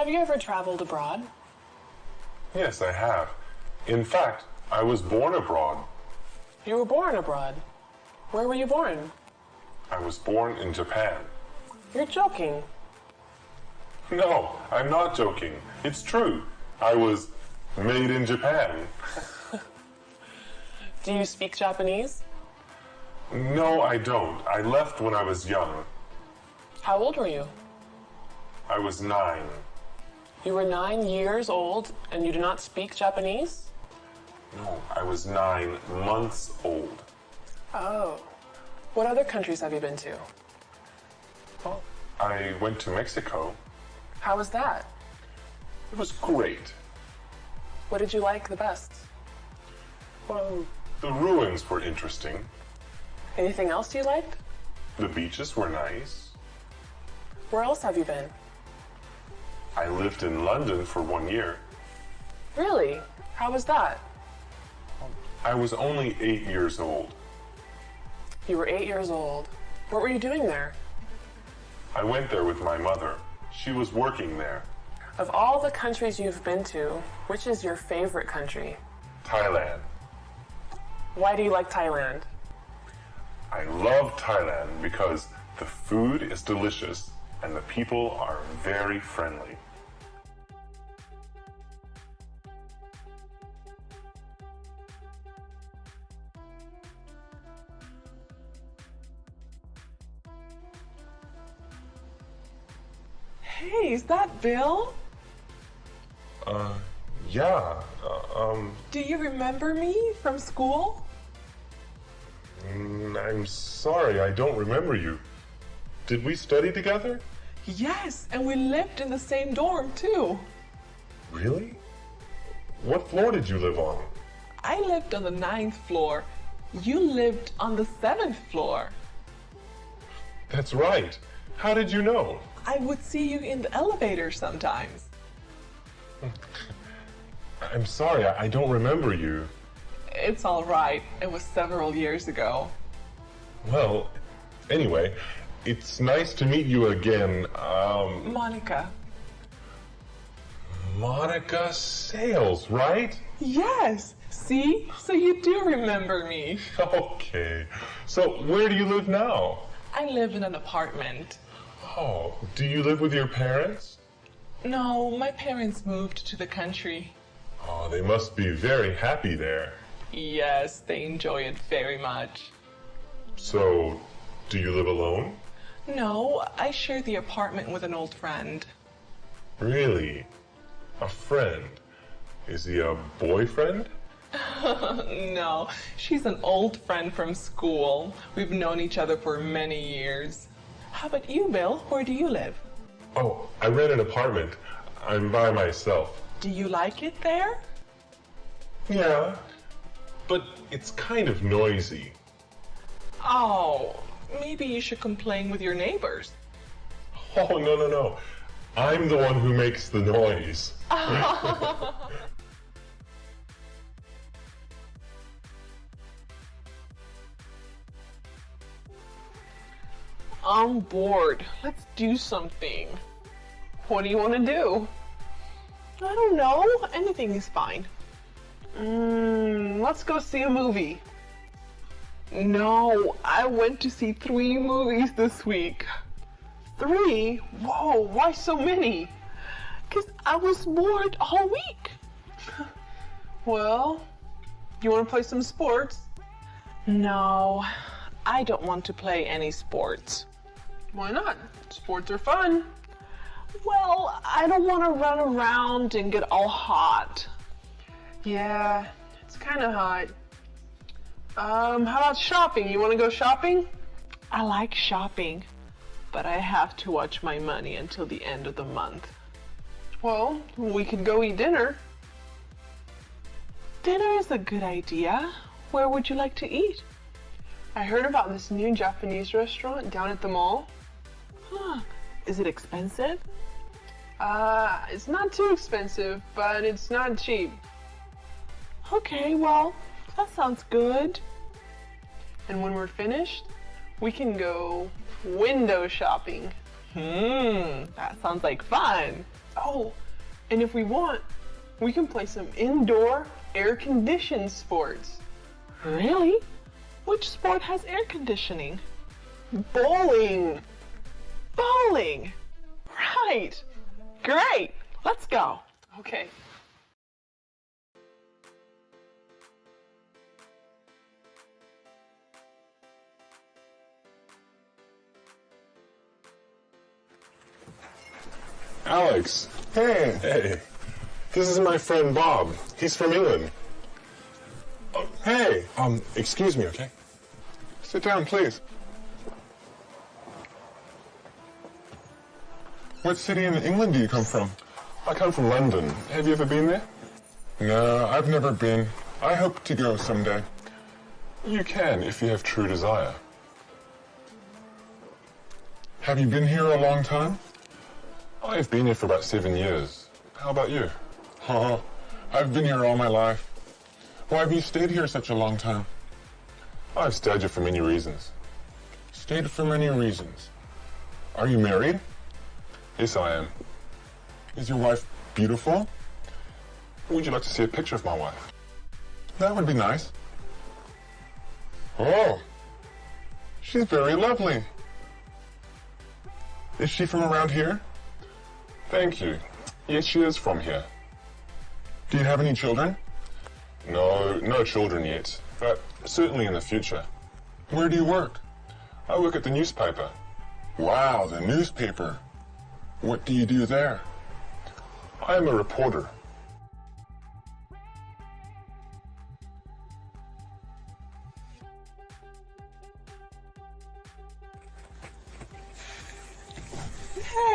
Have you ever traveled abroad? Yes, I have. In fact, I was born abroad. You were born abroad. Where were you born? I was born in Japan. You're joking. No, I'm not joking. It's true. I was made in Japan. Do you speak Japanese? No, I don't. I left when I was young. How old were you? I was 9. You were 9 years old and you do not speak Japanese? No, I was 9 months old. Oh. What other countries have you been to? Well, I went to Mexico. How was that? It was great. What did you like the best? Well, the ruins were interesting. Anything else you liked? The beaches were nice. Where else have you been? I lived in London for 1 year. Really? How was that? I was only 8 years old. You were 8 years old. What were you doing there? I went there with my mother. She was working there. Of all the countries you've been to, which is your favorite country? Thailand. Why do you like Thailand? I love Thailand because the food is delicious and the people are very friendly. Hey, is that Bill? Yeah, Do you remember me from school? I'm sorry, I don't remember you. Did we study together? Yes, and we lived in the same dorm too. Really? What floor did you live on? I lived on the 9th floor. You lived on the 7th floor. That's right. How did you know? I would see you in the elevator sometimes. I'm sorry, I don't remember you. It's all right. It was several years ago. Well, anyway, it's nice to meet you again. Monica. Monica Sales, right? Yes. See? So you do remember me. Okay. So where do you live now? I live in an apartment. Oh, do you live with your parents? No, my parents moved to the country. Oh, they must be very happy there. Yes, they enjoy it very much. So, do you live alone? No, I share the apartment with an old friend. Really? A friend? Is he a boyfriend? No, she's an old friend from school. We've known each other for many years. How about you, Bill? Where do you live? Oh, I rent an apartment. I'm by myself. Do you like it there? Yeah, but it's kind of noisy. Oh, maybe you should complain with your neighbors. Oh, no. I'm the one who makes the noise. I'm bored. Let's do something. What do you want to do? I don't know. Anything is fine. Let's go see a movie. No, I went to see 3 movies this week. 3? Whoa, why so many? Because I was bored all week. Well, you want to play some sports? No, I don't want to play any sports. Why not? Sports are fun. Well, I don't want to run around and get all hot. Yeah, it's kind of hot. How about shopping? You want to go shopping? I like shopping, but I have to watch my money until the end of the month. Well, we could go eat dinner. Dinner is a good idea. Where would you like to eat? I heard about this new Japanese restaurant down at the mall. Huh. Is it expensive? It's not too expensive, but it's not cheap. Okay, well, that sounds good. And when we're finished, we can go window shopping. That sounds like fun. Oh, and if we want, we can play some indoor air-conditioned sports. Really? Which sport has air conditioning? Bowling. Bowling. Right. Great. Let's go. Okay. Alex. Hey. Hey. This is my friend Bob. He's from England. Oh, hey. Excuse me, okay? Sit down, please. What city in England do you come from? I come from London. Have you ever been there? No, I've never been. I hope to go someday. You can, if you have true desire. Have you been here a long time? I've been here for about 7 years. How about you? I've been here all my life. Why have you stayed here such a long time? I've stayed here for many reasons. Stayed for many reasons. Are you married? Yes, I am. Is your wife beautiful? Would you like to see a picture of my wife? That would be nice. Oh, she's very lovely. Is she from around here? Thank you. Yes, she is from here. Do you have any children? No, no children yet, but certainly in the future. Where do you work? I work at the newspaper. Wow, the newspaper. What do you do there? I am a reporter.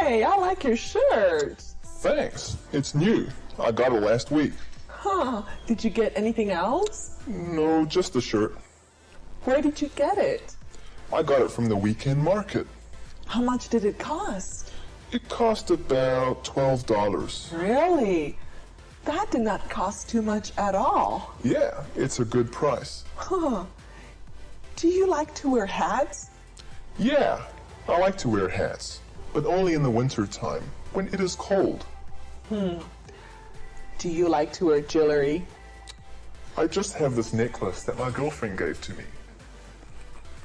Hey, I like your shirt. Thanks. It's new. I got it last week. Huh. Did you get anything else? No, just the shirt. Where did you get it? I got it from the weekend market. How much did it cost? It cost about $12. Really? That did not cost too much at all. Yeah, it's a good price. Huh. Do you like to wear hats? Yeah, I like to wear hats, but only in the winter time, when it is cold. Do you like to wear jewelry? I just have this necklace that my girlfriend gave to me.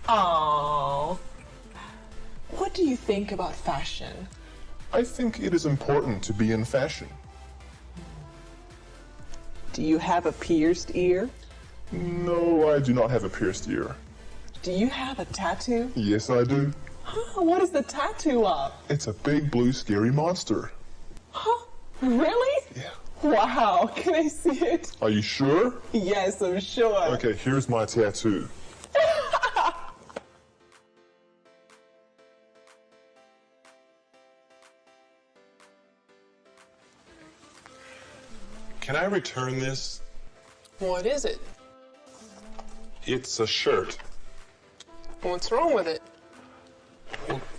Aww. What do you think about fashion? I think it is important to be in fashion. Do you have a pierced ear? No, I do not have a pierced ear. Do you have a tattoo? Yes, I do. Huh, what is the tattoo of? It's a big blue scary monster. Huh? Really? Yeah. Wow, can I see it? Are you sure? Yes, I'm sure. Okay, here's my tattoo. Can I return this? What is it? It's a shirt. What's wrong with it?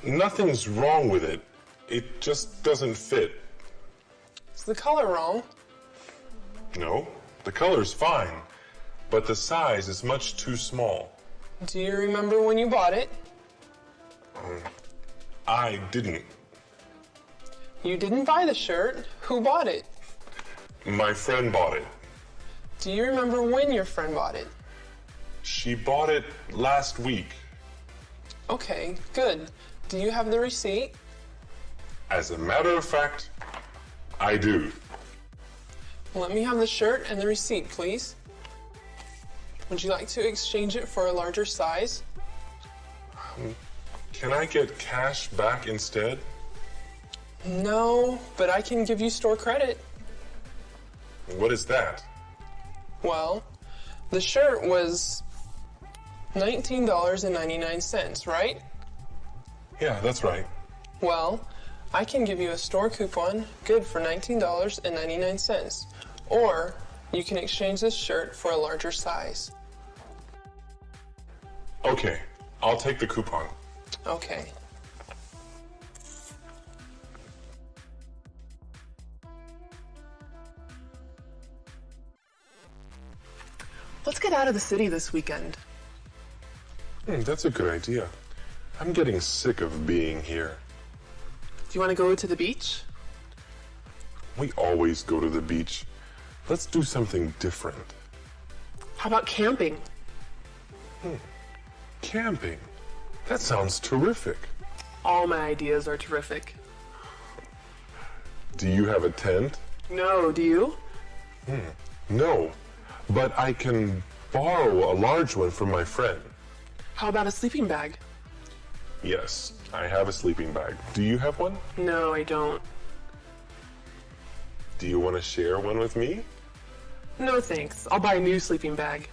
Nothing's wrong with it. It just doesn't fit. Is the color wrong? No, the color's fine, but the size is much too small. Do you remember when you bought it? I didn't. You didn't buy the shirt. Who bought it? My friend bought it. Do you remember when your friend bought it? She bought it last week. Okay, good. Do you have the receipt? As a matter of fact, I do. Let me have the shirt and the receipt, please. Would you like to exchange it for a larger size? Can I get cash back instead? No, but I can give you store credit. What is that? Well, the shirt was $19.99, right? Yeah, that's right. Well, I can give you a store coupon good for $19.99. Or you can exchange this shirt for a larger size. Okay, I'll take the coupon. Okay. Let's get out of the city this weekend. That's a good idea. I'm getting sick of being here. Do you want to go to the beach? We always go to the beach. Let's do something different. How about camping? Camping? That sounds terrific. All my ideas are terrific. Do you have a tent? No, do you? No, but I can borrow a large one from my friend. How about a sleeping bag? Yes, I have a sleeping bag. Do you have one? No, I don't. Do you want to share one with me? No, thanks. I'll buy a new sleeping bag.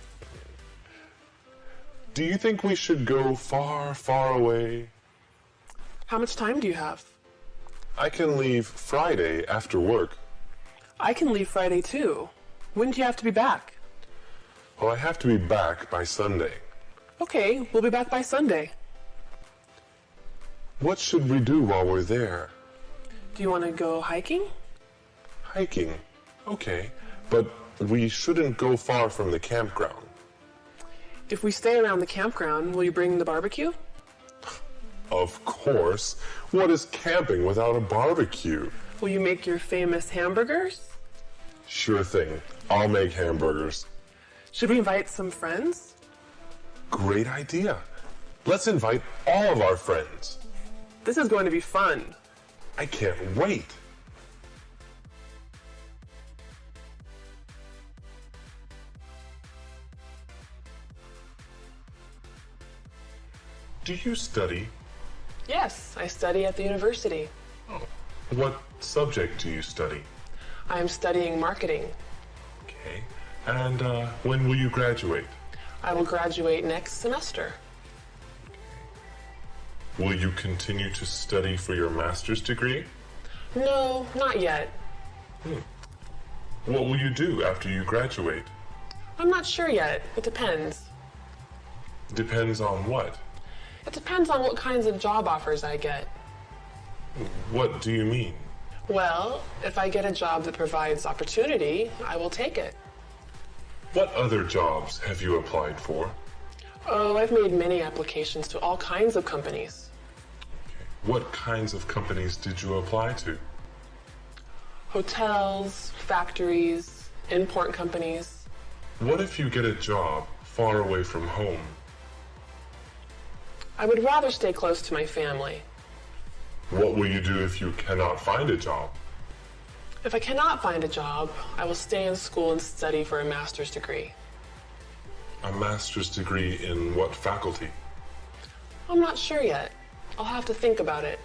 Do you think we should go far, far away? How much time do you have? I can leave Friday after work. I can leave Friday too. When do you have to be back? Well, I have to be back by Sunday. Okay, we'll be back by Sunday. What should we do while we're there? Do you want to go hiking? Hiking. Okay, but we shouldn't go far from the campground. If we stay around the campground, will you bring the barbecue? Of course. What is camping without a barbecue? Will you make your famous hamburgers? Sure thing. I'll make hamburgers. Should we invite some friends? Great idea. Let's invite all of our friends. This is going to be fun. I can't wait. Do you study? Yes, I study at the university. What subject do you study? I am studying marketing. Okay. And when will you graduate? I will graduate next semester. Will you continue to study for your master's degree? No, not yet. What will you do after you graduate? I'm not sure yet. It depends. Depends on what? It depends on what kinds of job offers I get. What do you mean? Well, if I get a job that provides opportunity, I will take it. What other jobs have you applied for? Oh, I've made many applications to all kinds of companies. What kinds of companies did you apply to? Hotels, factories, import companies. What if you get a job far away from home? I would rather stay close to my family. What will you do if you cannot find a job? If I cannot find a job, I will stay in school and study for a master's degree. A master's degree in what faculty? I'm not sure yet. I'll have to think about it.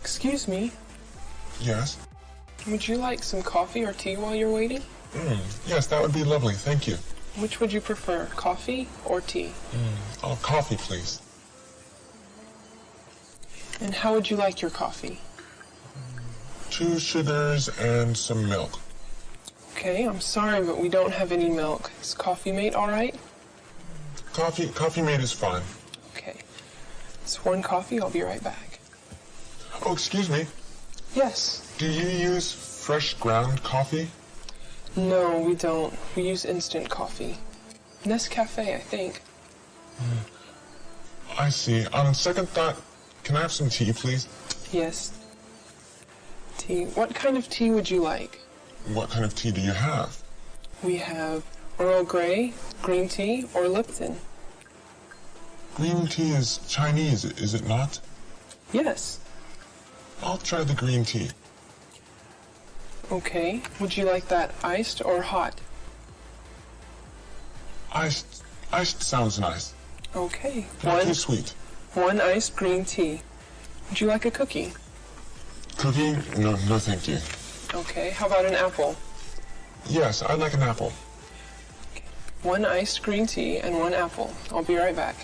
Excuse me, Yes? would you like some coffee or tea while you're waiting? Yes, that would be lovely. Thank you. Which would you prefer, coffee or tea? Oh, coffee, please. And how would you like your coffee? 2 sugars and some milk. Okay, I'm sorry, but we don't have any milk. Is Coffee Mate all right? Coffee mate is fine. Okay. It's 1 coffee. I'll be right back. Oh, excuse me. Yes. Do you use fresh ground coffee? No, we don't. We use instant coffee. Nescafe, I think. I see. On second thought, can I have some tea, please? Yes. Tea. What kind of tea would you like? What kind of tea do you have? We have Earl Grey, green tea, or Lipton. Green tea is Chinese, is it not? Yes. I'll try the green tea. Okay. Would you like that iced or hot? Iced sounds nice. Okay. Not too sweet. 1 iced green tea. Would you like a cookie? Cookie? No, thank you. Okay. How about an apple? Yes, I'd like an apple. 1 iced green tea and 1 apple. I'll be right back.